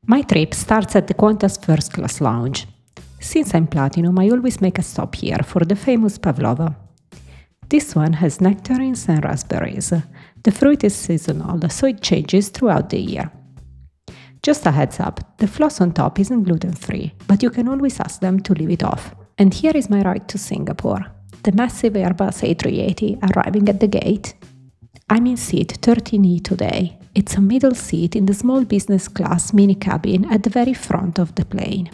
My trip starts at the Qantas First Lounge. Since I'm Platinum, I always make a stop here for the famous Pavlova. This one has nectarines and raspberries. The fruit is seasonal, so it changes throughout the year. Just a heads up, the floss on top isn't gluten-free, but you can always ask them to leave it off. And here is my ride to Singapore. The massive Airbus A380 arriving at the gate. I'm in seat 13E today. It's a middle seat in the small business class mini cabin at the very front of the plane.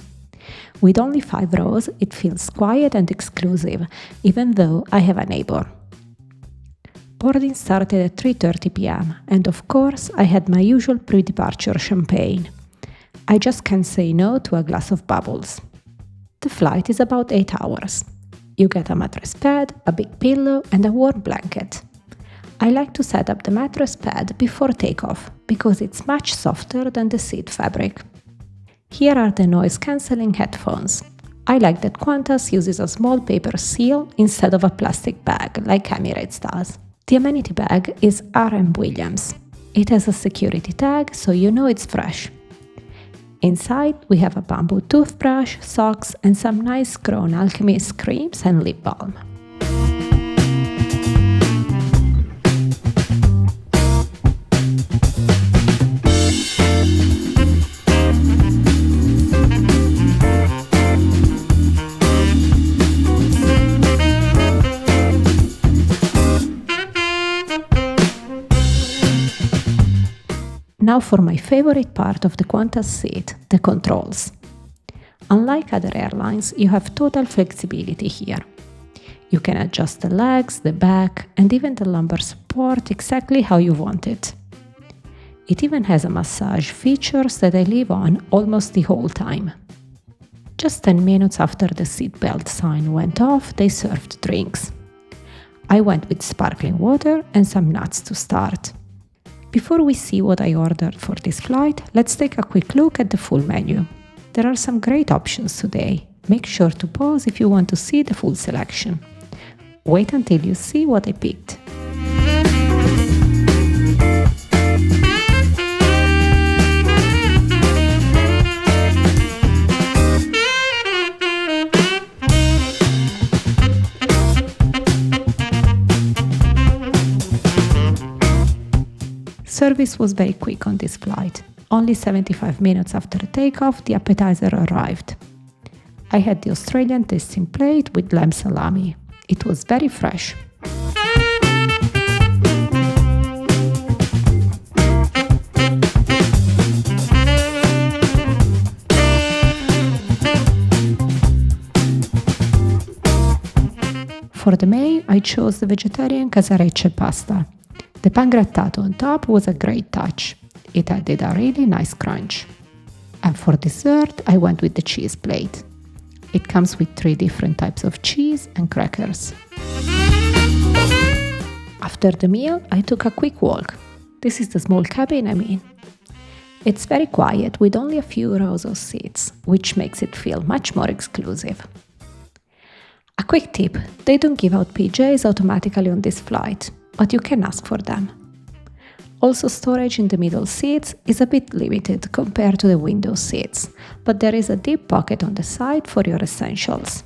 With only 5 rows, it feels quiet and exclusive, even though I have a neighbor. Boarding started at 3:30 p.m. and of course I had my usual pre-departure champagne. I just can't say no to a glass of bubbles. The flight is about 8 hours. You get a mattress pad, a big pillow and a warm blanket. I like to set up the mattress pad before takeoff because it's much softer than the seat fabric. Here are the noise-cancelling headphones. I like that Qantas uses a small paper seal instead of a plastic bag like Emirates does. The Amenity bag is R.M. Williams. It has a security tag so you know it's fresh. Inside we have a bamboo toothbrush, socks and some nice grown Alchemist creams and lip balm. Now for my favorite part of the Qantas seat, the controls. Unlike other airlines, you have total flexibility here. You can adjust the legs, the back, and even the lumbar support exactly how you want it. It even has a massage features that I leave on almost the whole time. Just 10 minutes after the seatbelt sign went off, they served drinks. I went with sparkling water and some nuts to start. Before we see what I ordered for this flight, let's take a quick look at the full menu. There are some great options today. Make sure to pause if you want to see the full selection. Wait until you see what I picked. Service was very quick on this flight. Only 75 minutes after takeoff, the appetizer arrived. I had the Australian tasting plate with lamb salami. It was very fresh. For the main, I chose the vegetarian casarecce pasta. The pangrattato on top was a great touch. It added a really nice crunch. And for dessert, I went with the cheese plate. It comes with 3 different types of cheese and crackers. After the meal, I took a quick walk. This is the small cabin, I mean. It's very quiet with only a few rows of seats, which makes it feel much more exclusive. A quick tip, they don't give out PJs automatically on this flight, but you can ask for them. Also, storage in the middle seats is a bit limited compared to the window seats, but there is a deep pocket on the side for your essentials.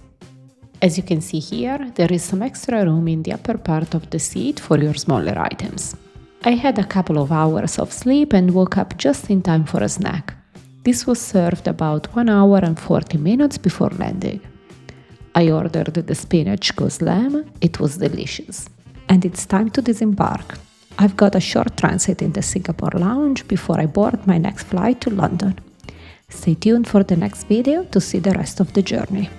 As you can see here, there is some extra room in the upper part of the seat for your smaller items. I had a couple of hours of sleep and woke up just in time for a snack. This was served about 1 hour and 40 minutes before landing. I ordered the spinach gozleme. It was delicious. And it's time to disembark. I've got a short transit in the Singapore lounge before I board my next flight to London. Stay tuned for the next video to see the rest of the journey.